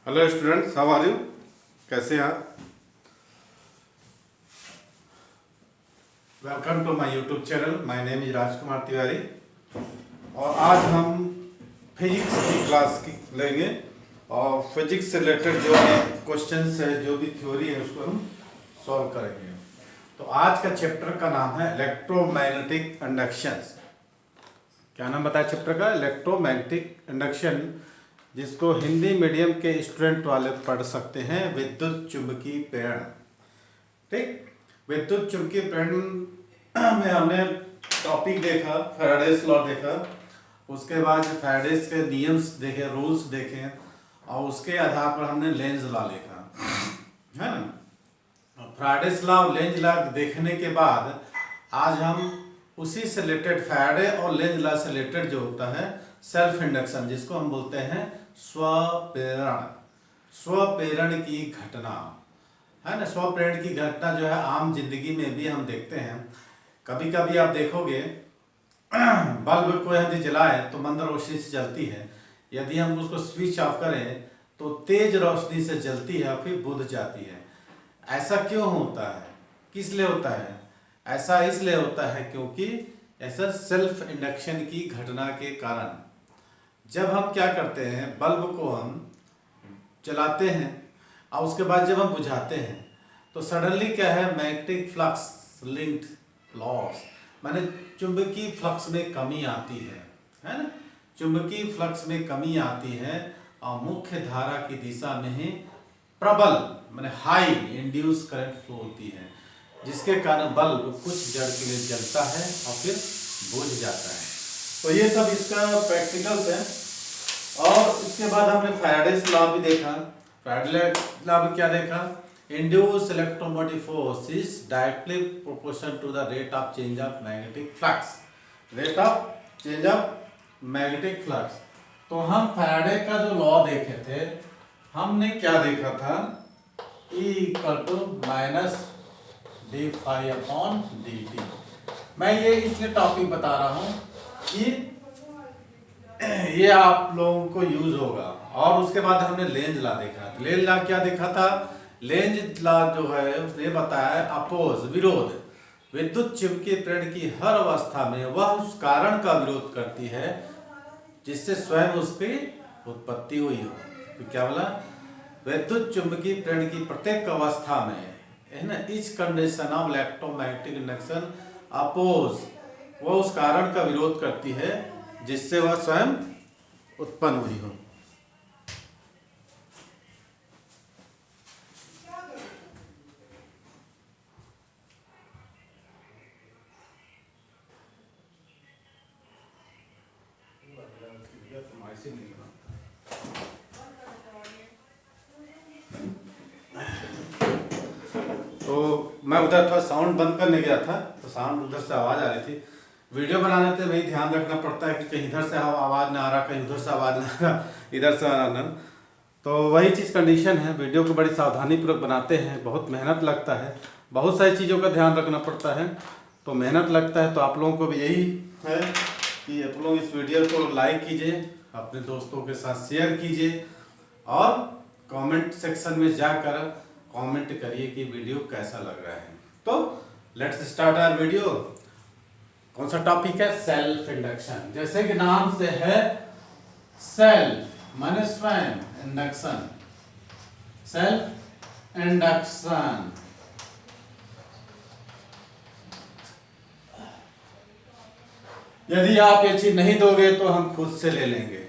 Hello students, how are you? कैसे हैं आप? Welcome to my YouTube channel. My name is Rajkumar Tiwari और आज हम फिजिक्स की क्लास की लेंगे और फिजिक्स से रिलेटेड जो भी क्वेश्चंस है, जो भी थ्योरी है, उसको हम सॉल्व करेंगे। तो आज का चैप्टर का नाम है इलेक्ट्रोमैग्नेटिक इंडक्शंस। क्या नाम बताया चैप्टर का? इलेक्ट्रोमैग्नेटिक इंडक्शन, जिसको हिंदी मीडियम के स्टूडेंट वाले पढ़ सकते हैं, विद्युत चुंबकीय प्रेरण। ठीक, विद्युत चुंबकीय प्रेरण में हमने टॉपिक देखा, फैराडेस लॉ देखा, उसके बाद फैराडेस के नियम्स देखे, रूल्स देखे और उसके आधार पर हमने लेंज लॉ देखा, है ना। फैराडेस लॉ और लेंज लॉ देखने के बाद आज हम उसी से रिलेटेड फैराडे और लेंज लॉ से रिलेटेड जो होता है सेल्फ इंडक्शन, जिसको हम बोलते हैं स्वप्रेरण की घटना, है ना। स्वप्रेरण की घटना जो है आम जिंदगी में भी हम देखते हैं। कभी कभी आप देखोगे बल्ब को यदि जलाए तो मंद रोशनी से जलती है, यदि हम उसको स्विच ऑफ करें तो तेज रोशनी से जलती है और फिर बुझ जाती है। ऐसा क्यों होता है? किस लिए होता है? ऐसा इसलिए होता है क्योंकि ऐसा सेल्फ इंडक्शन की घटना के कारण जब हम क्या करते हैं, बल्ब को हम जलाते हैं और उसके बाद जब हम बुझाते हैं तो सडनली क्या है, मैग्नेटिक फ्लक्स लिंक्ड लॉस, माने चुंबकीय फ्लक्स में कमी आती है ना। चुंबकीय फ्लक्स में कमी आती है और मुख्य धारा की दिशा में ही प्रबल माने हाई इंड्यूस करंट फ्लो होती है, जिसके कारण बल्ब कुछ देर के लिए जलता है और फिर बुझ जाता है। तो ये सब इसका प्रैक्टिकल्स है। और इसके बाद हमने फैराडेस लॉ भी देखा। फैराडेस लॉ में क्या देखा? Induce electromotive force is directly proportional to the rate of change of magnetic flux. Rate of change of magnetic flux. तो हम फैराडे का जो लॉ देखे थे, हमने क्या देखा था? E equal to minus d phi upon d t. मैं ये इसलिए टॉपिक बता रहा हूँ कि ये आप लोगों को यूज होगा। और उसके बाद हमने लेंज लॉ देखा। लेंज लॉ क्या देखा था? लेंज लॉ जो है उसने बताया अपोज, विरोध, विद्युत चुंबकीय प्रेरण की हर अवस्था में वह उस कारण का विरोध करती है जिससे स्वयं उसकी उत्पत्ति हुई हो। तो क्या बोला? विद्युत चुंबकीय प्रेरण की प्रत्येक अवस्था में, है ना, each condition of electromagnetic induction oppose, वह उस कारण का विरोध करती है जिससे वह स्वयं उत्पन्न हुई हो। तो मैं उधर था, साउंड बंद करने गया था तो साउंड उधर से आवाज आ रही थी। वीडियो बनाने पे वही ध्यान रखना पड़ता है कि कहीं इधर से आवाज ना आ रहा, कहीं उधर से आवाज ना आ रहा, इधर से आ रहा। तो वही चीज़ कंडीशन है। वीडियो को बड़ी सावधानी पूर्वक बनाते हैं, बहुत मेहनत लगता है, बहुत सारी चीज़ों का ध्यान रखना पड़ता है, तो मेहनत लगता है। तो आप लोगों को भी यही है कि आप लोग इस वीडियो को लाइक कीजिए, अपने दोस्तों के साथ शेयर कीजिए और कमेंट सेक्शन में जाकर कमेंट करिए कि वीडियो कैसा लग रहा है। तो लेट्स स्टार्ट आवर वीडियो। कौन सा टॉपिक है? Self induction. जैसे कि नाम से है, सेल्फ माने स्वयं, इंडक्शन, सेल्फ इंडक्शन। यदि आप ये चीज नहीं दोगे तो हम खुद से ले लेंगे,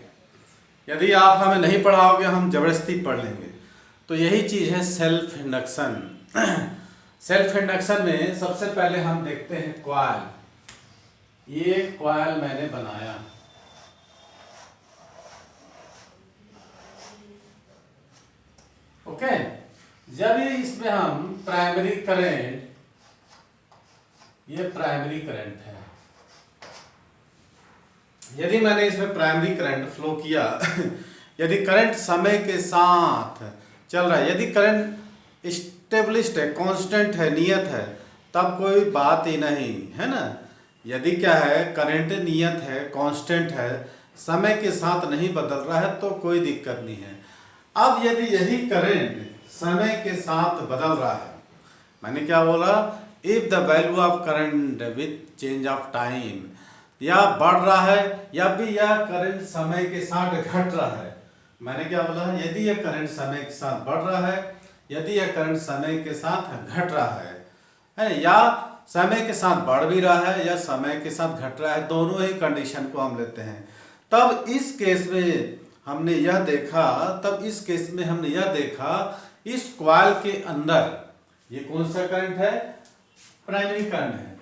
यदि आप हमें नहीं पढ़ाओगे हम जबरदस्ती पढ़ लेंगे। तो यही चीज है सेल्फ इंडक्शन। सेल्फ इंडक्शन में सबसे पहले हम देखते हैं कॉइल। ये कॉइल मैंने बनाया, ओके। जब इसमें हम प्राइमरी करंट, ये प्राइमरी करंट है, यदि मैंने इसमें प्राइमरी करंट फ्लो किया यदि करंट समय के साथ चल रहा है, यदि करंट स्टेबलिस्ट है, कांस्टेंट है, नियत है, तब कोई बात ही नहीं, है ना। यदि क्या है, करंट नियत है, कांस्टेंट है, समय के साथ नहीं बदल रहा है तो कोई दिक्कत नहीं है। अब यदि यही करंट समय के साथ बदल रहा है, मैंने क्या बोला, if the value of current with change of time, या बढ़ रहा है या भी यह करंट समय के साथ घट रहा है। मैंने क्या बोला, यदि यह करंट समय के साथ बढ़ रहा है, यदि यह करंट समय के साथ घट रहा है, या समय के साथ बढ़ भी रहा है या समय के साथ घट रहा है, दोनों ही कंडीशन को हम लेते हैं। तब इस केस में हमने यह देखा, इस कॉइल के अंदर ये कौन सा करंट है, प्राइमरी करंट है।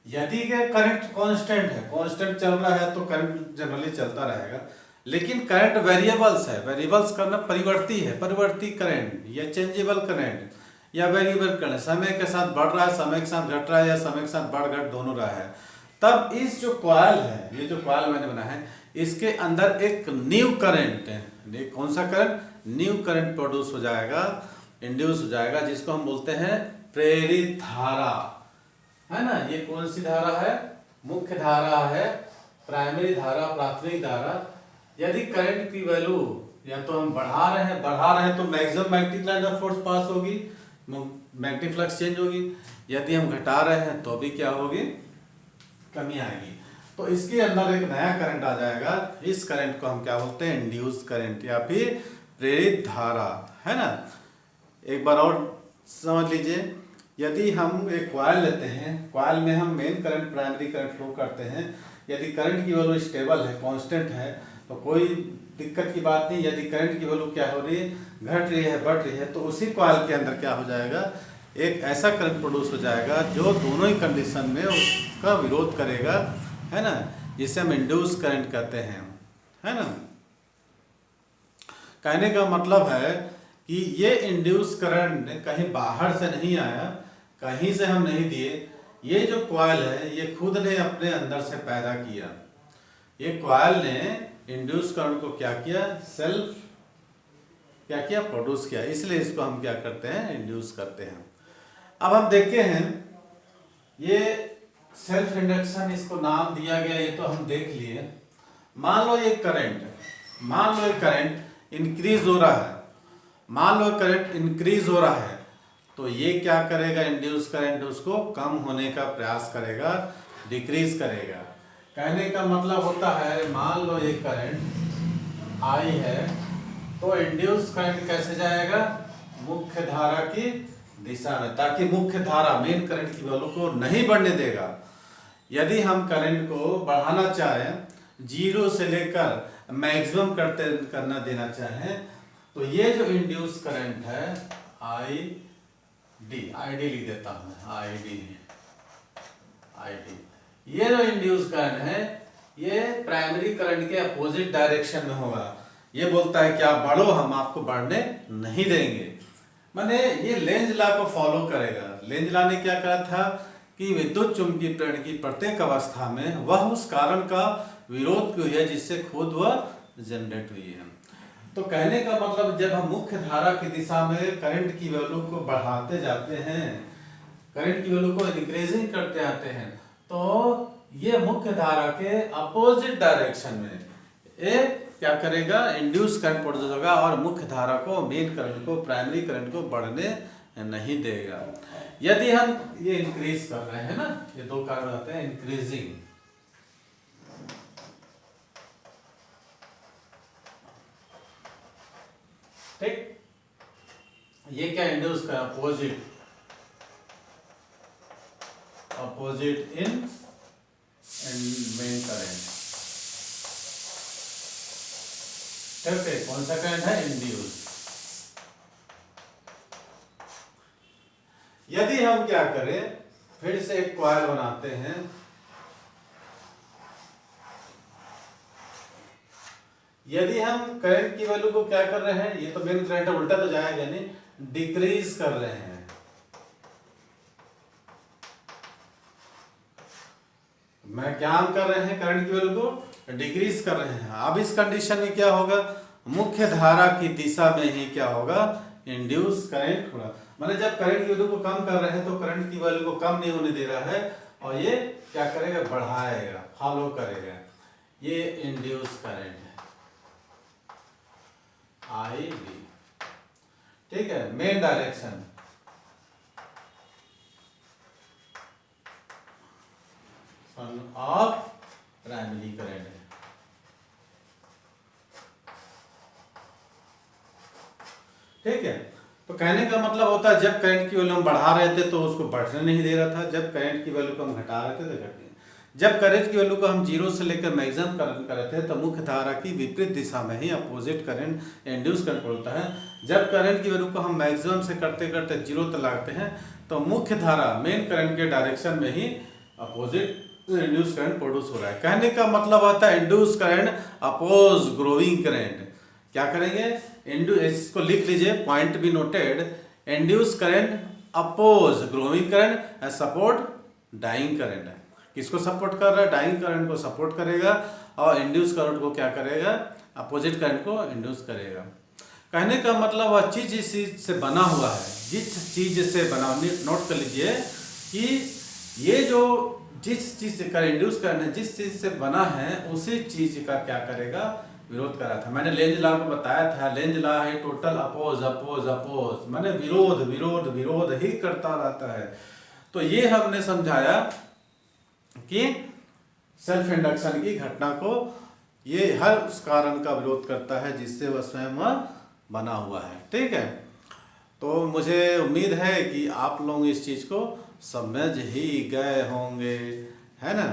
यदि के करंट कांस्टेंट है, कांस्टेंट चल रहा है तो करंट जनरली चलता रहेगा, लेकिन करंट वेरिएबल्स है, वेरिएबल्स करना परिवर्ती है, परिवर्ती करंट या चेंजेबल करंट या वेरिएबल करंट, समय के साथ बढ़ रहा है, समय के साथ घट रहा है या समय के साथ बढ़ घट दोनों रहा है। तब इस जो कॉइल है, ये जो कॉइल मैंने बनाया है, इसके अंदर एक न्यू करंट है, कौन सा करंट, न्यू करंट प्रोड्यूस हो जाएगा, इंड्यूस हो जाएगा, जिसको हम बोलते हैं प्रेरित धारा, है ना। ये कौन सी धारा है, मुख्य धारा है, प्राइमरी धारा, प्राथमिक धारा। यदि करंट की वैल्यू या तो हम बढ़ा रहे हैं तो maximum magnetic line of force pass होगी, मैग्नेटिक फ्लक्स चेंज होगी। यदि हम घटा रहे हैं तो भी क्या होगी, कमी आएगी। तो इसके अंदर एक नया करंट आ जाएगा, इस करंट को हम क्या बोलते हैं, इंड्यूस करंट या फिर प्रेरित धारा, है ना। एक बार और समझ लीजिए, यदि हम एक कॉइल लेते हैं, कॉइल में हम main current, primary current flow करते हैं, यदि करंट की वैल्यू स्टेबल है, कांस्टेंट है, तो कोई दिक्कत की बात नहीं। यदि करंट की वैल्यू क्या हो रही है, घट रही है, बढ़ रही है, तो उसी कॉइल के अंदर क्या हो जाएगा, एक ऐसा करंट प्रोड्यूस हो जाएगा जो दोनों ही कंडीशन में उसका विरोध करेगा, है ना, जिसे हम इंड्यूस करंट कहते हैं, है ना। कहने का मतलब है कि ये इंड्यूस करंट कहीं बाहर से नहीं आया, कहीं से हम नहीं दिए, ये जो कॉइल है ये खुद ने अपने अंदर से पैदा किया। ये कॉइल ने इंड्यूस करंट को क्या किया, सेल्फ क्या किया, प्रोड्यूस किया, इसलिए इसको हम क्या करते हैं, इंड्यूस करते हैं। अब हम देखते हैं, ये सेल्फ इंडक्शन इसको नाम दिया गया, ये तो हम देख लिए। मान लो ये करंट इंक्रीज हो रहा है, करंट इंक्रीज हो रहा है, तो ये क्या करेगा, इंड्यूस करंट उसको कम होने का प्रयास करेगा, डिक्रीज करेगा। कहने का मतलब होता है, मान लो ये करंट आई है, तो इंड्यूस करंट कैसे जाएगा, मुख्य धारा की दिशा में, ताकि मुख्य धारा मेन करंट की वैल्यू को नहीं बढ़ने देगा। यदि हम करंट को बढ़ाना चाहें, जीरो से लेकर मैक्सिमम करना देना चाहें, तो ये जो इंड्यूस करंट है, आई डी लिख देता हूं, आई डी, ये जो इंड्यूस करंट है ये प्राइमरी करंट के अपोजिट डायरेक्शन में होगा। ये बोलता है कि आप बढ़ो, हम आपको बढ़ने नहीं देंगे, माने ये लेंज लॉ को फॉलो करेगा। लेंज लॉ ने क्या कहा था कि विद्युत चुंबकीय प्रेरण की प्रत्येक अवस्था में वह उस कारण का विरोध क्यों है जिससे खुद वह जनरेट हुई है। तो कहने का मतलब, जब हम मुख्य धारा की दिशा में करंट की वैल्यू को बढ़ाते जाते हैं, करंट की वैल्यू को इंक्रीजिंग करते आते हैं, तो ये मुख्य धारा के अपोजिट डायरेक्शन में ये क्या करेगा, इंड्यूस करंट प्रोड्यूस होगा और मुख्य धारा को, मेन करंट को, प्राइमरी करंट को बढ़ने नहीं देगा। यदि हम ये इंक्रीज कर रहे हैं ना, ये दो कारण होते हैं, इंक्रीजिंग, ठीक, ये क्या इंड्यूस कर, अपोजिट इन मेन करंट, ठीक है, कौन सा करंट है, इंड्यूस। यदि हम क्या करें, फिर से एक कॉइल बनाते हैं, यदि हम करंट की वैल्यू को क्या कर रहे हैं, ये तो मेन करंट उल्टा तो जाएगा, यानी डिक्रीज कर रहे हैं, मैं क्या कर रहे हैं, करंट की वैल्यू को डिक्रीज कर रहे हैं। अब इस कंडीशन में क्या होगा, मुख्य धारा की दिशा में ही क्या होगा, इंड्यूस करंट होगा। मतलब जब करंट की वैल्यू को कम कर रहे हैं तो करंट की वैल्यू को कम नहीं होने दे रहा है, और ये क्या करेगा, बढ़ाएगा, फॉलो करेगा, ये इंड्यूस करंट है, आई डी। ठीक है, main direction of primary current है। ठीक है, तो कहने का मतलब होता है जब करंट की वैल्यू हम बढ़ा रहे थे तो उसको बढ़ने नहीं दे रहा था, जब करंट की वैल्यू को हम घटा रहे थे तो घटने, जब करंट की वैल्यू को हम जीरो से लेकर मैक्सिमम करंट कर रहे थे तो मुख्य धारा की विपरीत दिशा में ही अपोजिट करंट इंड्यूस करंट होता है। जब करंट की वैल्यू को हम मैक्सिमम से करते करते जीरो तक लाते हैं तो मुख्य धारा मेन करंट के डायरेक्शन में ही अपोजिट इंड्यूस करंट प्रोड्यूस हो रहा है। कहने का मतलब होता है induce current oppose growing current. क्या करेंगे, इसको लिख लीजिए, point be noted, induce current oppose growing current and support dying current. किसको सपोर्ट कर रहा है, डाइंग करंट को सपोर्ट करेगा और इंड्यूस करंट को क्या करेगा, अपोजिट करंट को इंड्यूस करेगा। कहने का मतलब वह चीज जिस चीज से बना हुआ है, जिस चीज से बना, नोट कर लीजिए कि ये जो जिस चीज से कर इंड्यूस करना है, जिस चीज से बना है उसी चीज का क्या करेगा, विरोध करा था। मैंने लेंज लॉ को बताया था, लेंज लॉ है टोटल अपोज अपोज अपोज, माने विरोध विरोध विरोध ही करता रहता है। तो ये हमने समझाया कि सेल्फ इंडक्शन की घटना को ये हर उस कारण का विरोध करता है जिससे वह स्वयं बना हुआ है। ठीक है, तो मुझे उम्मीद है कि आप लोग इस चीज को समझ ही गए होंगे, है ना।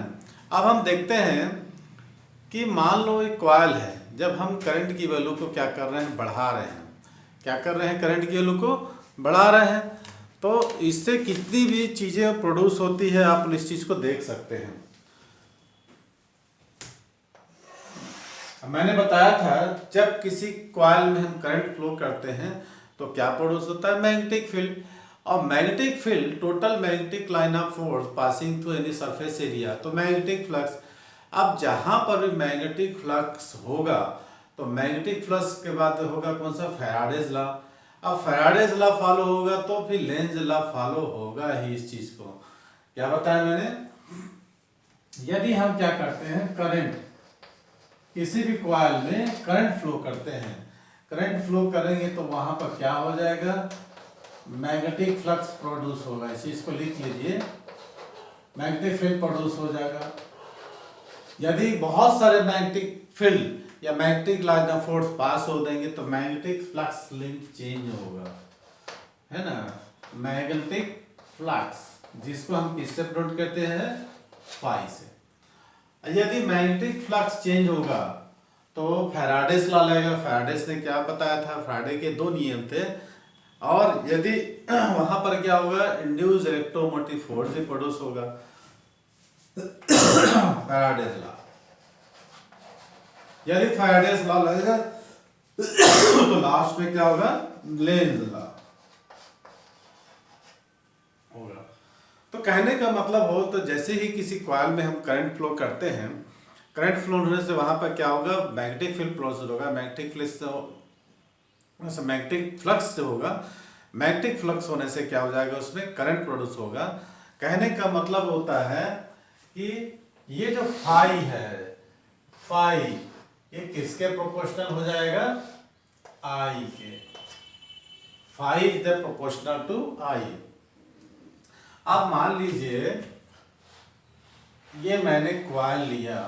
अब हम देखते हैं कि मान लो एक कॉइल है, जब हम करंट की वैल्यू को क्या कर रहे हैं, बढ़ा रहे हैं। क्या कर रहे हैं, करंट की वैल्यू को बढ़ा रहे हैं, तो इससे कितनी भी चीजें प्रोड्यूस होती है, आप इस चीज को देख सकते हैं। मैंने बताया था जब किसी कॉइल में हम करंट फ्लो करते हैं तो क्या प्रोड्यूस होता है, मैग्नेटिक फील्ड। और magnetic field total magnetic line of force passing through any surface area, तो मैग्नेटिक फ्लक्स। अब जहां पर भी मैग्नेटिक फ्लक्स होगा तो मैग्नेटिक फ्लक्स के बाद होगा कौन सा, फैराडेज लॉ। अब फैराडेज लॉ फॉलो होगा तो फिर लेंज लॉ फॉलो होगा ही। इस चीज को क्या बताया मैंने, यदि हम क्या करते हैं, करंट किसी भी कॉइल में करंट फ्लो करते हैं, करंट फ्लो करेंगे तो वहां पर क्या हो जाएगा, मैग्नेटिक फ्लक्स प्रोड्यूस होगा। इस चीज को लिख लीजिए, मैग्नेटिक फील्ड प्रोड्यूस हो जाएगा। यदि बहुत सारे मैग्नेटिक फील्ड या मैग्नेटिक लाइन ऑफ फोर्स पास हो देंगे तो मैग्नेटिक फ्लक्स लिंक चेंज होगा, है ना। मैग्नेटिक फ्लक्स जिसको हम किससे प्रोड्यूस करते हैं, फाई से। यदि मैग्नेटिक फ्लक्स चेंज होगा तो फैराडेज लॉ लगेगा। फैराडेज ने क्या बताया था, फैराडे के दो नियम थे। और यदि वहां पर क्या होगा, इंड्यूस इलेक्ट्रोमोटिव फोर्स भी प्रोड्यूस होगा, फैराडेज लॉ। यदि फैराडेज लॉ लगेगा तो लास्ट में क्या होगा, लेंज लॉ होगा। तो कहने का मतलब हो, तो जैसे ही किसी कॉइल में हम करंट फ्लो करते हैं, करंट फ्लो होने से वहां पर क्या होगा, मैग्नेटिक फील्ड प्रोड्यूस होगा। मैग्नेटिक फ्लक्स से होगा, मैग्नेटिक फ्लक्स होने से क्या हो जाएगा, उसमें करंट प्रोड्यूस होगा। कहने का मतलब होता है कि ये जो फाई है, फाई ये किसके प्रोपोर्शनल हो जाएगा, I K. Phi is the proportional to I. अब मान लीजिए ये मैंने कॉइल लिया,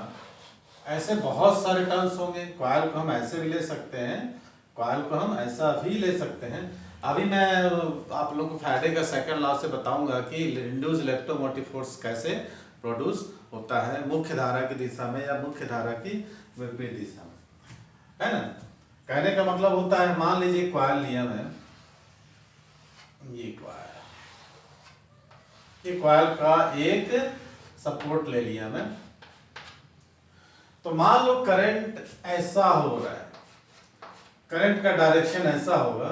ऐसे बहुत सारे टर्न्स होंगे। कॉइल को हम ऐसे भी ले सकते हैं, कॉइल को हम ऐसा भी ले सकते हैं। अभी मैं आप लोगों को फैराडे का सेकंड लॉ से बताऊंगा कि इंड्यूस इलेक्ट्रोमोटिव फोर्स कैसे प्रोड्यूस होता है, मुख्य धारा की दिशा में या मुख्य धारा की विपरीत दिशा में, है ना। कहने का मतलब होता है, मान लीजिए कॉइल लिया मैं, ये कॉइल का एक सपोर्ट ले लिया मैं। तो मान लो करंट ऐसा हो रहा है, करंट का डायरेक्शन ऐसा होगा,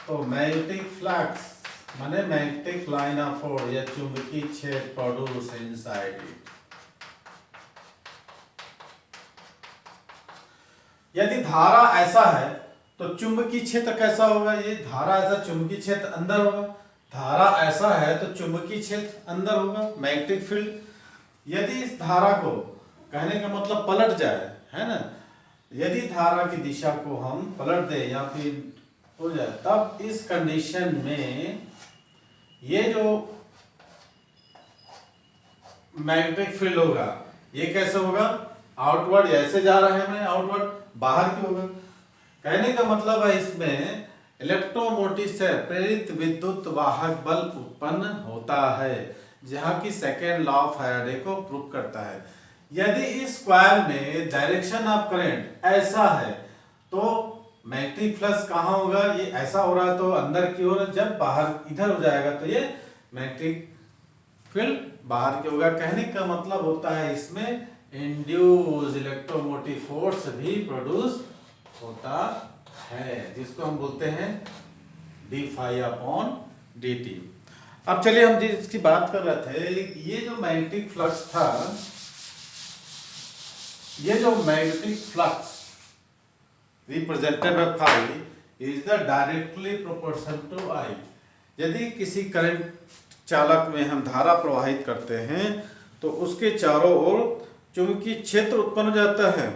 तो मैग्नेटिक फ्लक्स माने मैग्नेटिक लाइन ऑफ फोर्स या चुंबकीय क्षेत्र प्रोड्यूस इनसाइड इट। यदि धारा ऐसा है तो चुंबकीय क्षेत्र कैसा होगा, ये धारा ऐसा, चुंबकीय क्षेत्र अंदर होगा। धारा ऐसा है तो चुंबकीय क्षेत्र अंदर होगा, मैग्नेटिक फील्ड। यदि इस धारा को, कहने का मतलब पलट जाए, है ना, यदि धारा की दिशा को हम पलट दें या फिर हो जाए, तब इस कंडीशन में ये जो मैग्नेटिक फील्ड होगा ये कैसे होगा, आउटवर्ड, ऐसे जा रहे हैं मैं आउटवर्ड, बाहर की होगा। कहने का मतलब है इसमें इलेक्ट्रोमोटिव से प्रेरित विद्युत वाहक बल उत्पन्न होता है, जहाँ की सेकेंड लॉ ऑफ फैराडे को प्रूव करता है। यदि इस कॉइल में डायरेक्शन ऑफ करंट ऐसा है तो मैग्नेटिक फ्लक्स कहाँ होगा, ये ऐसा हो रहा है तो अंदर की ओर, जब बाहर इधर हो जाएगा तो ये मैग्नेटिक फील्ड बाहर की होगा। कहने का मतलब होता है इसमें इंड्यूस इलेक्ट्रोमोटिव फोर्स भी प्रोड्यूस होता है, जिसको हम बोलते हैं d phi upon d t. अब चलिए हम जिसकी बात कर रहे थे, ये जो मैग्नेटिक फ्लक्स था, ये जो magnetic flux represented by phi is the directly proportional to I. यदि किसी करंट चालक में हम धारा प्रवाहित करते हैं तो उसके चारों ओर चुंबकीय क्षेत्र उत्पन्न हो जाता है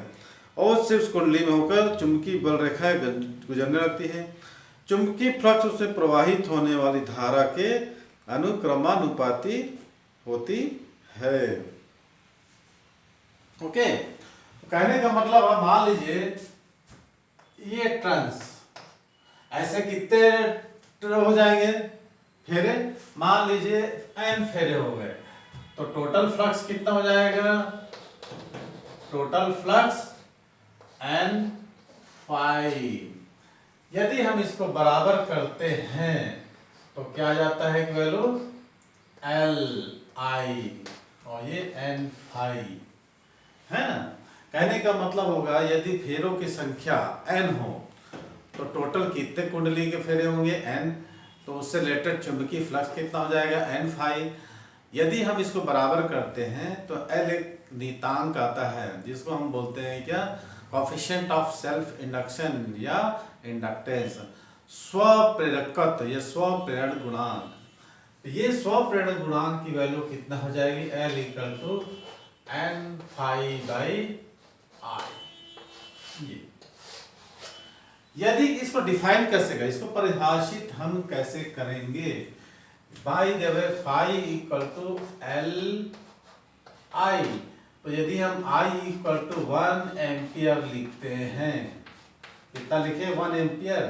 और सिर्फ कुंडली में होकर चुंबकीय बल रेखाएं गुजरने लगती है। चुंबकीय फ्लक्स उससे प्रवाहित होने वाली धारा के अनुक्रमानुपाती होती है। ओके, कहने का मतलब है मान लीजिए ये टर्न्स ऐसे कितने हो जाएंगे फेरे, मान लीजिए n फेरे हो गए तो टोटल फ्लक्स कितना हो जाएगा, टोटल फ्लक्स n फाई। यदि हम इसको बराबर करते हैं तो क्या आ जाता है वैल्यू L I और ये n फाई है ना। कहने का मतलब होगा यदि फेरों की संख्या n हो तो टोटल कितने कुंडली के फेरे होंगे n, तो उससे रिलेटेड चुंबकीय फ्लक्स कितना हो जाएगा n फाई। यदि हम इसको बराबर करते हैं तो L एक नियतांक आता है जिसको हम बोलते हैं क्या, कोएफिशिएंट ऑफ सेल्फ इंडक्शन या इंडक्टेंस, स्वप्रेरकत्व या स्वप्रेरण गुणांक। ये स्वप्रेरण गुणांक की वैल्यू कितना हो जाएगी, L equal to n phi by I. यदि इसको डिफाइन कैसे करें, इसको परिभाषित हम कैसे करेंगे, by the way phi equal to L I. तो यदि हम I इक्वल टू 1 एम्पियर लिखते हैं, कितना लिखे 1 एम्पियर,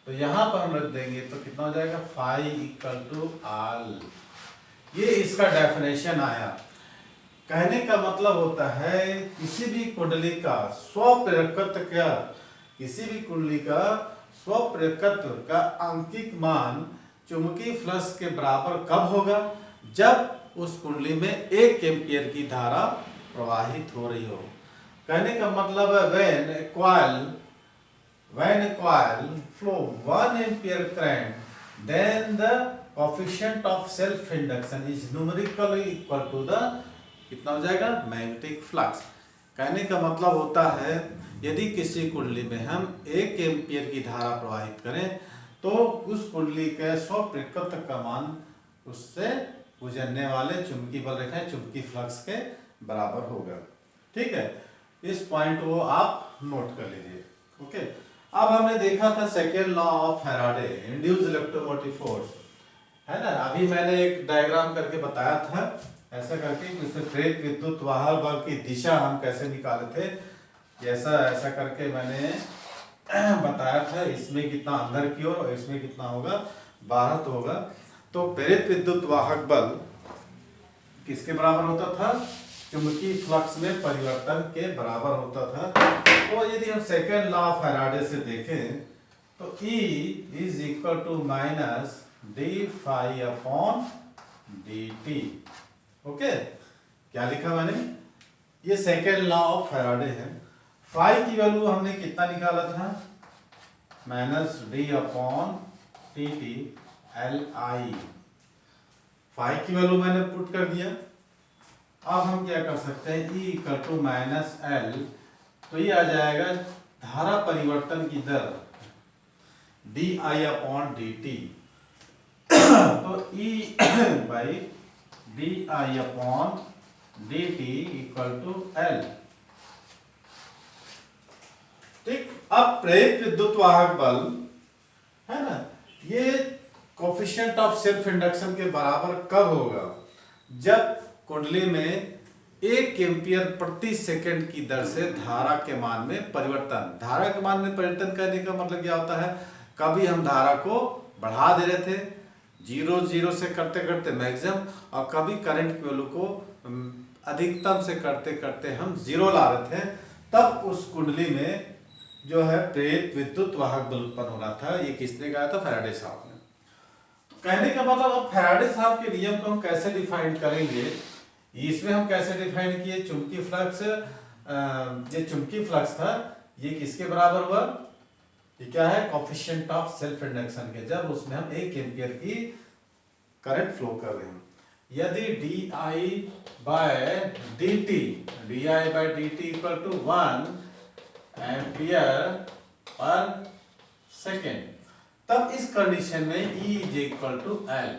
तो यहां पर हम रख देंगे तो कितना हो जाएगा फाई इक्वल टू आल। ये इसका डेफिनेशन आया। कहने का मतलब होता है किसी भी कुंडली का स्वप्रेरकत्व का, किसी भी कुंडली का स्वप्रेरकत्व का आंकिक मान चुंबकीय फ्लक्स के बराबर कब होगा, जब उस कुंडली में 1 एम्पियर की धारा प्रवाहित हो रही हो। कहने का मतलब है when a coil flow 1 ampere current, then the coefficient of self induction is numerically equal to the कितना हो जाएगा मैग्नेटिक फ्लक्स। कहने का मतलब होता है यदि किसी कुंडली में हम 1 एम्पियर की धारा प्रवाहित करें तो उस कुंडली के स्वप्रेरकत्व का मान उससे गुजरने वाले चुंबकीय बल रेखाएं चुंबकीय फ्लक्स के बराबर होगा। ठीक है, इस पॉइंट को आप नोट कर लीजिए। ओके, अब हमने देखा था second law of Faraday, induce electromotive force, है ना। अभी मैंने एक डायग्राम करके बताया था ऐसा करके, इससे प्रेरित विद्युत वाहक बल की दिशा हम कैसे निकाले थे, ऐसा ऐसा करके मैंने बताया था। इसमें कितना अंदर की ओर और इसमें कितना होगा बाहर तो होगा। तो प्रेरित विद्युत वाहक बल किसके बराबर होता था, चुंबकीय फ्लक्स में परिवर्तन के बराबर होता था। तो यदि हम सेकेंड लॉ ऑफ फैराडे से देखें तो E is equal to minus d phi upon d t. Okay, क्या लिखा मैंने, ये सेकेंड लॉ ऑफ फैराडे है। फाई की वैल्यू हमने कितना निकाला था, minus d upon t t L I. Phi की वैल्यू मैंने पुट कर दिया। अब हम क्या कर सकते हैं, E equal to minus L, तो ये आ जाएगा धारा परिवर्तन की दर d I upon d t. तो E by d I upon d t equal to L. ठीक, अब प्रेरित विद्युत वाहक बल है ना। ये कोफिशिएंट ऑफ सेल्फ इंडक्शन के बराबर कब होगा? जब कुंडली में 1 एम्पियर प्रति सेकंड की दर से धारा के मान में परिवर्तन। धारा के मान में परिवर्तन करने का मतलब क्या होता है? कभी हम धारा को बढ़ा दे रहे थे 0 से करते करते मैक्सिमम, और कभी करंट की वैल्यू को अधिकतम से करते करते हम 0 ला रहे थे, तब उस कुंडली में जो है प्रेरित विद्युत वाहक बल उत्पन्न हो रहा था। ये किसने कहा था? फैराडे साहब ने। कहने का मतलब अब फैराडे साहब के नियम को हम कैसे डिफाइन करेंगे? इसमें हम कैसे डिफाइन किए? चुंबकीय फ्लक्स, ये चुंबकीय फ्लक्स था, ये किसके बराबर हुआ? ये क्या है? कोफिशिएंट ऑफ सेल्फ इंडक्शन के, जब उसमें हम 1 एम्पियर की करंट फ्लो कर रहे हैं। यदि di/dt equal to 1 ampere per second, तब इस कंडीशन में E is equal to L।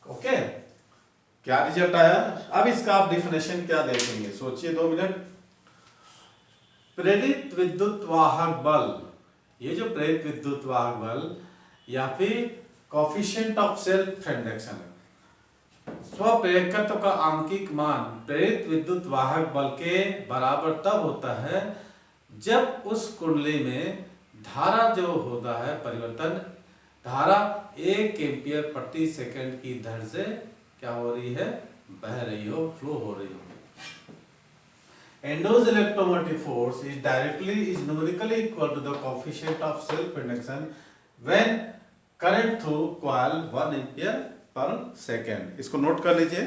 Okay, क्या रिजल्ट आया? अब इसका आप डिफिनेशन क्या देखेंगे? सोचिए 2 मिनट। प्रेरित विद्युत वाहक बल, ये जो प्रेरित विद्युत वाहक बल या फिर कोफिशिएंट ऑफ सेल्फ इंडक्शन, स्वप्रेरकत्व का आंकिक मान प्रेरित विद्युत वाहक बल के बराबर तब होता है जब उस कुंडली में धारा जो होता है परिवर्तन, धारा 1 एम्पियर प्रति सेकंड की दर से क्या हो रही है? बह रही हो, फ्लो हो रही हो। Induced electromotive force is numerically equal to the coefficient of self-induction when current through coil 1 ampere per second। इसको नोट कर लीजिए।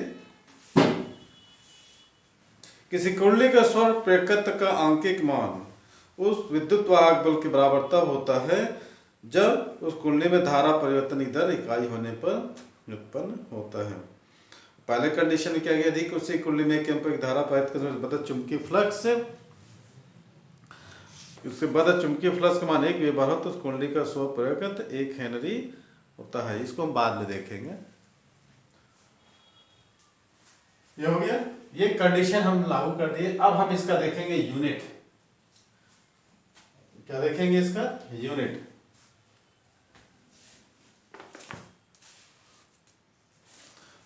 किसी कुंडली का स्वर प्रेरकत्व का आंकिक मान उस विद्युत वाहक बल के बराबर तब होता है जब उस कुंडली में धारा परिवर्तन की दर इकाई होने पर उत्पन्न होता है। पहले कंडीशन में क्या गया? अधिक उसी कुंडली में 1 एम्पीयर की धारा पारित करने से बदल चुंबकीय फ्लक्स से, उससे बदल चुंबकीय फ्लक्स का मान 1 वेबर हो तो उस कुंडली का स्व प्रेरकत्व 1 हेनरी होता है। इसको हम बाद में देखेंगे। ये हो गया, ये कंडीशन हम लागू कर दिए। अब हम इसका देखेंगे यूनिट। क्या देखेंगे इसका? यूनिट।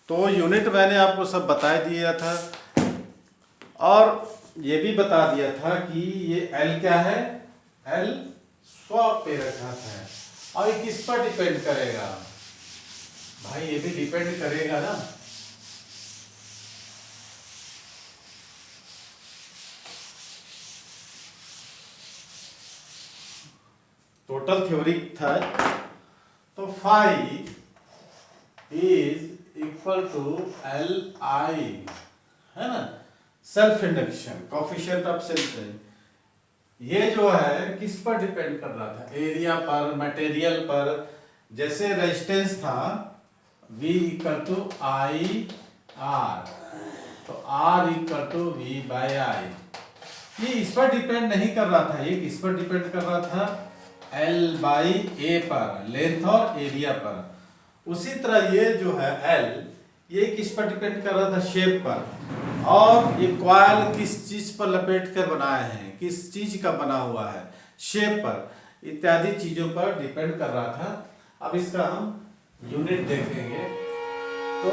तो यूनिट मैंने आपको सब बता दिया था, और ये भी बता दिया था कि ये L क्या है? L स्वप्रेरकत्व है। और ये किस पर डिपेंड करेगा? भाई ये भी डिपेंड करेगा ना, टोटल थ्योरी था। तो phi is equal to Li, है ना, self induction, coefficient of self. ये जो है किस पर डिपेंड कर रहा था? एरिया पर, मटेरियल पर। जैसे रेजिस्टेंस था V इक्वल टू IR, तो R इक्वल टू V/I। ये इस पर डिपेंड नहीं कर रहा था, ये किस पर डिपेंड कर रहा था? L/A पर, लेंथ और एरिया पर। उसी तरह ये जो है L, ये किस पर डिपेंड कर रहा था? शेप पर। और ये कॉइल किस चीज पर लपेट कर बनाए हैं? किस चीज का बना हुआ है? शेप पर, इत्यादि चीजों पर डिपेंड कर रहा था। अब इसका हम यूनिट देखेंगे। तो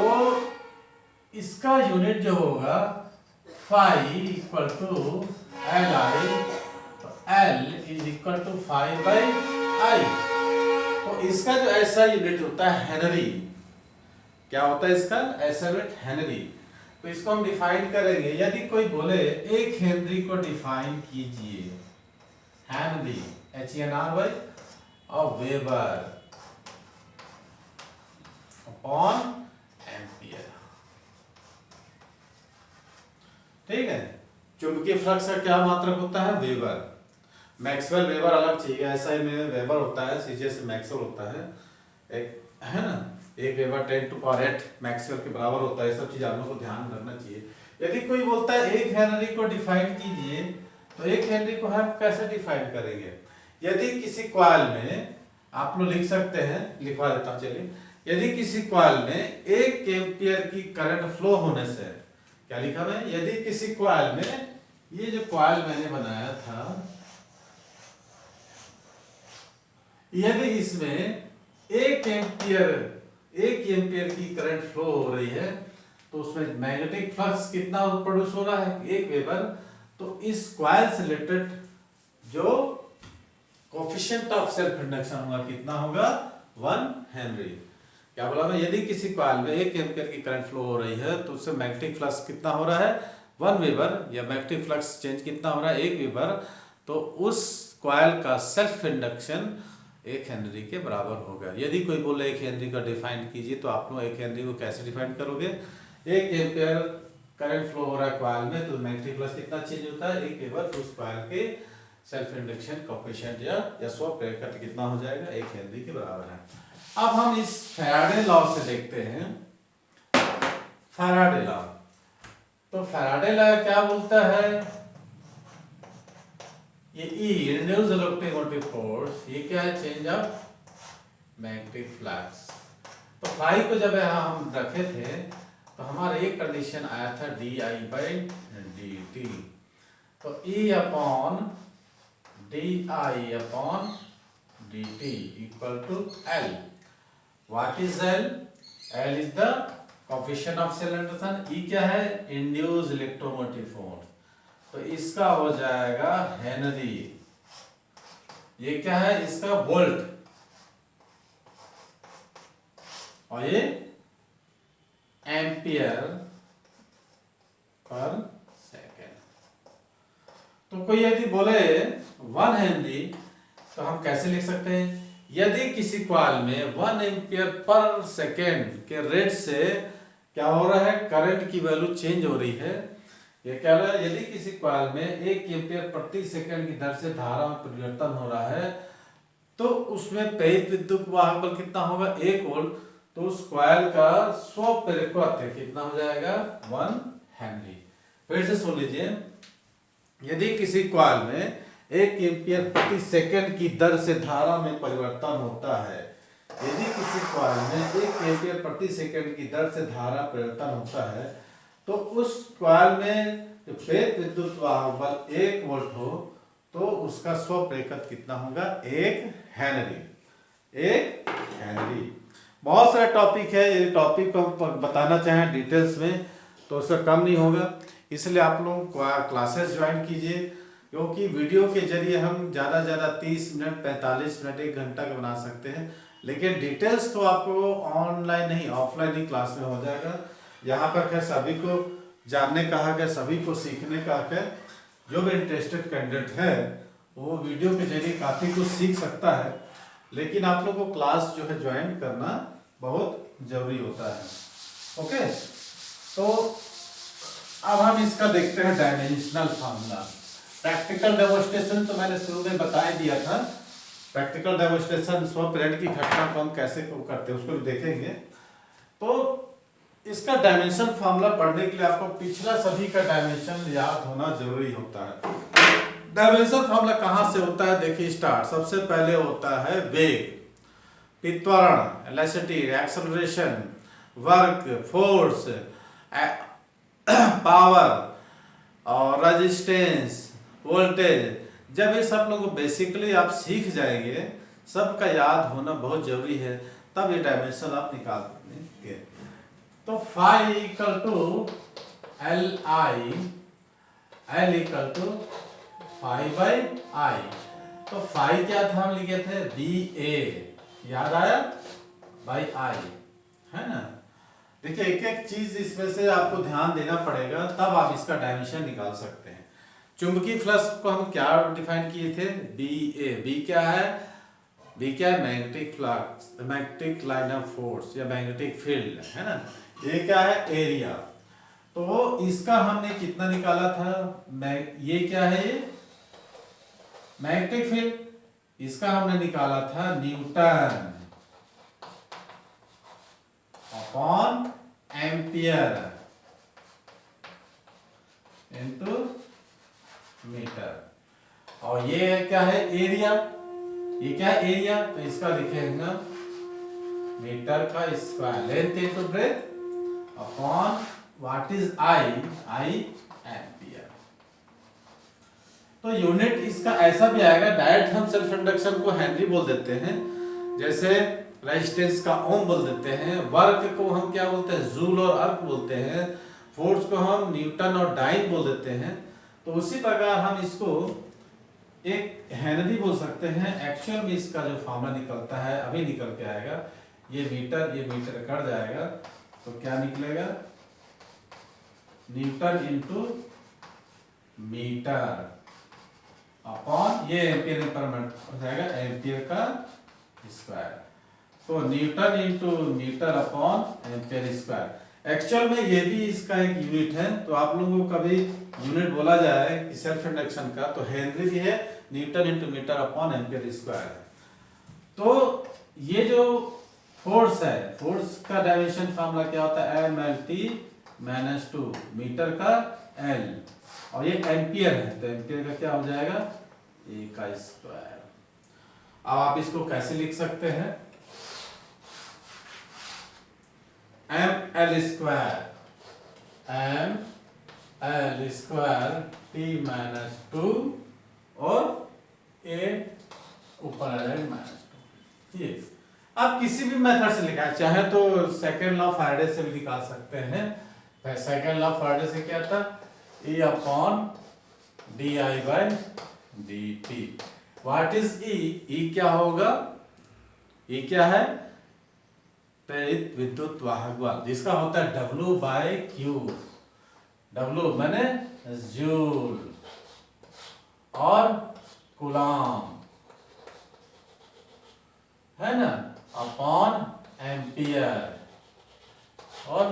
इसका यूनिट जो होगा फाई इक्वल टू Li, तो L is equal to phi by I. तो इसका जो ऐसा यूनिट होता है हेनरी। क्या होता है इसका ऐसा यूनिट? हेनरी। तो इसको हम डिफाइन करेंगे। यदि कोई बोले 1 हेनरी को डिफाइन कीजिए, हेनरी HNRY और वेबर अपॉन एम्पियर। ठीक है। चुंबकीय फ्लक्स का क्या मात्रक होता है? वेबर। मैक्सवेल वेबर अलग चाहिए, ऐसा ही में वेबर होता है, सीजे से मैक्सवेल होता है, एक है ना, 1 वेबर 10⁸ मैक्सवेल के बराबर होता है। सब चीज आप लोगों को ध्यान रखना चाहिए। यदि कोई बोलता है 1 हेनरी को डिफाइन कीजिए, तो 1 हेनरी को हम कैसे डिफाइन करेंगे? यदि किसी कॉइल में, आप लोग लिख सकते हैं, लिखवा देता हूं, चलिए। यदि किसी कॉइल में 1 एम्पियर की करंट फ्लो होने से, क्या लिखा मैं? यदि किसी कॉइल में, ये जो कॉइल मैंने बनाया था, यदि इसमें 1 एम्पियर की करंट फ्लो हो रही है तो उसमें मैग्नेटिक फ्लक्स कितना प्रोड्यूस हो रहा है, 1 वेबर। तो इस कॉइल से रिलेटेड जो कोफिशिएंट ऑफ सेल्फ इंडक्शन होगा कितना होगा, 1 हेनरी। क्या बोला मैं, यदि किसी कॉइल में 1 एम्पियर की करंट फ्लो हो रही है तो उससे मैग्नेटिक फ्लक्स कितना हो रहा है, 1 वेबर, या मैग्नेटिक फ्लक्स चेंज कितना हो रहा है, 1 वेबर। तो उस कॉइल का सेल्फ इंडक्शन 1 हेनरी के बराबर होगा। यदि कोई बोले 1 हेनरी का डिफाइन कीजिए तो आप लोग 1 हेनरी को कैसे डिफाइन करोगे, 1 एम्पियर करंट फ्लो हो रहा है कॉइल में तो मैग्नेटिक फ्लक्स कितना चेंज होता है, 1 वेबर। तो उस कॉइल के सेल्फ इंडक्शन कोएफिशिएंट या स्वप प्रेरकत्व कितना हो जाएगा, 1 हेनरी के बराबर है। अब हम इस फैराडे लॉ से देखते हैं, फैराडे लॉ। तो फैराडे लॉ क्या बोलता है, ये E इंड्यूस्ड इलेक्ट्रोमोटिव फोर्स, ये क्या है, चेंज ऑफ मैग्नेटिक फ्लक्स। तो फाई को जब यहाँ हम रखे थे तो हमारा एक कंडीशन आया था di/dt। तो E अपॉन di/dt equal to L। What is L? L is the coefficient of self induction. E क्या है, इंड्यूस्ड इलेक्ट्रोमोटिव फोर्स। तो इसका हो जाएगा हेनरी। ये क्या है, इसका वोल्ट, और ये एम्पियर पर सेकेंड। तो कोई यदि बोले 1 हेनरी तो हम कैसे लिख सकते हैं, यदि किसी कॉइल में 1 एम्पियर पर सेकेंड के रेट से क्या हो रहा है, करंट की वैल्यू चेंज हो रही है। ये क्या है, यदि किसी कॉइल में 1 एम्पियर प्रति सेकंड की दर से धारा में परिवर्तन हो रहा है तो उसमें प्रेरित विद्युत वाहक बल कितना होगा, 1 वोल्ट। तो उस कॉइल का स्वप प्रेरकत्व कितना हो जाएगा, 1 हेनरी। फिर से सुन लीजिए, यदि किसी कॉइल में 1 एम्पियर प्रति सेकंड की दर से धारा में परिवर्तन होता है, यदि किसी कॉइल में 1 एम्पियर प्रति सेकंड की दर से धारा परिवर्तन होता है तो उस कॉइल में जो प्रेरित विद्युत वाहक बल 1 वोल्ट हो तो उसका स्वप प्रेरकत्व कितना होगा, 1 हेनरी। 1 हेनरी। बहुत सारे टॉपिक है, ये टॉपिक को हम बताना चाहें डिटेल्स में तो उससे कम नहीं होगा, इसलिए आप लोग क्लासेस ज्वाइन कीजिए, क्योंकि वीडियो के जरिए हम ज़्यादा से ज़्यादा 30 मिनट 45 मिनट 1 घंटा का बना सकते हैं, लेकिन डिटेल्स तो आपको ऑनलाइन नहीं ऑफलाइन ही क्लास में हो जाएगा। यहाँ पर क्या सभी को जानने का हक है, सभी को सीखने का हक है। जो भी इंटरेस्टेड कैंडिडेट है वो वीडियो के जरिए काफ़ी कुछ सीख सकता है, लेकिन आप लोग को क्लास जो है ज्वाइन करना बहुत जरूरी होता है। ओके, तो अब हम इसका देखते हैं डायमेंशनल फार्मूला। प्रैक्टिकल डेमोन्स्ट्रेशन तो मैंने शुरू में बता ही दिया था, प्रैक्टिकल डेमोन्स्ट्रेशन स्वप्रेरण की घटना को हम कैसे करते हैं उसको भी देखेंगे। तो इसका डायमेंशन फार्मूला पढ़ने के लिए आपको पिछला सभी का डायमेंशन याद होना जरूरी होता है। डायमेंशन फार्मूला कहाँ से होता है, देखिए स्टार्ट, सबसे पहले होता है वेग, त्वरण, velocity, acceleration, work, force, power और रेजिस्टेंस, वोल्टेज। जब ये सब लोग बेसिकली आप सीख जाएंगे, सबका याद होना बहुत जरूरी है, तब ये डायमेंशन आप निकाल पाएंगे। तो phi equal to L I, L equal to phi by I. तो फाई क्या था, हम लिखे थे बी ए, याद आया, बाई आई, है ना। देखिए एक एक चीज इसमें से आपको ध्यान देना पड़ेगा, तब आप इसका डायमेंशन निकाल सकते हैं। चुंबकीय फ्लक्स को हम क्या डिफाइन किए थे, बी ए। बी क्या है, बी क्या है, magnetic flux, magnetic line of force या मैग्नेटिक फील्ड, है ना। ये क्या है, एरिया। तो इसका हमने कितना निकाला था, ये क्या है, ये मैग्नेटिक फील्ड, इसका हमने निकाला था newton upon ampere into metre. और ये क्या है, एरिया, ये क्या है, एरिया, तो इसका लिखेंगे मीटर का square, length into breadth upon what is I, I ampere. तो यूनिट इसका ऐसा भी आएगा, डायरेक्ट हम सेल्फ इंडक्शन को हेनरी बोल देते हैं, जैसे रेजिस्टेंस का ओम बोल देते हैं, वर्क को हम क्या बोलते हैं, जूल और अर्क बोलते हैं, फोर्स को हम न्यूटन और डाइन बोल देते हैं। तो उसी प्रकार हम इसको एक हेनरी बोल सकते हैं। एक्चुअल में इसका जो फॉर्मूला निकलता है, अभी निकल के आएगा, ये मीटर कट जाएगा तो क्या निकलेगा, न्यूटन इंटू मीटर अपॉन ये एम्पियर पर हो जाएगा, एम्पियर का स्क्वायर। तो newton into metre upon ampere square. Actual में ये भी इसका एक यूनिट है। तो आप लोगों को कभी यूनिट बोला जाए कि सेल्फ इंडक्शन का, तो हेनरी भी है, newton into metre upon ampere square है। तो ये जो फोर्स है, फोर्स का डायमेंशन फॉर्मूला क्या होता है, m/t-2 मीटर का l, और ये एम्पियर है, तो एम्पियर का क्या हो जाएगा, ए का स्क्वायर। अब आप इसको कैसे लिख सकते हैं, ml² t-2 और a ऊपर आ जाएगा -2। ठीक, आप किसी भी मेथड से लिखा है, चाहे तो सेकेंड लॉ फैराडे से भी निकाल सकते हैं। सेकेंड लॉ फैराडे से क्या था, E अपॉन di/dt। What is E? E क्या होगा, E क्या है, प्रेरित विद्युत वाहक बल, जिसका होता है W/Q। W माने जूल और कूलम, है ना, अपॉन एम्पियर और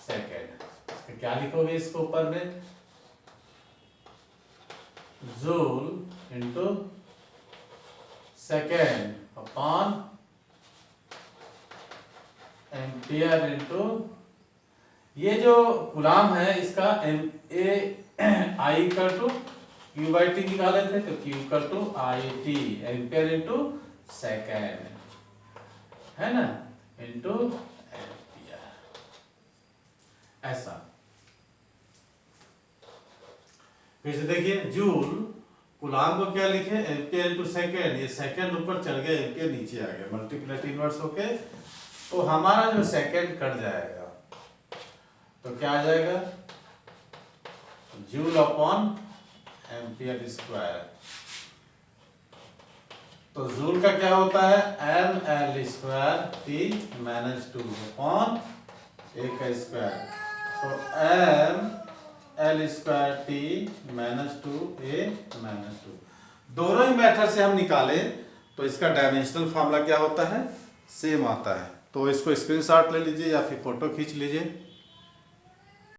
सेकेंड। तो क्या लिखोगे इसको ऊपर में, joule into second upon ampere into, ये जो कूलम है इसका I=Q/T निकाले थे, तो Q=IT, एम्पियर इंटू सेकेंड, है ना, इंटू एम्पियर, ऐसा। फिर से देखिए, जूल, कूलम को क्या लिखे, एम्पियर इंटू सेकेंड, ये सेकेंड ऊपर चढ़ गया, एम्पियर नीचे आ गया, मल्टीप्लाई इनवर्स होके, तो हमारा जो सेकेंड कट जाएगा, तो क्या आ जाएगा, जूल अपॉन एम्पियर स्क्वायर। तो जूल का क्या होता है, ml² t-2 अपॉन a का स्क्वायर। तो ml² t-2 a-2, दोनों ही मेथड से हम निकाले तो इसका डायमेंशनल फार्मूला क्या होता है, सेम आता है। तो इसको स्क्रीनशॉट ले लीजिए या फिर फोटो खींच लीजिए।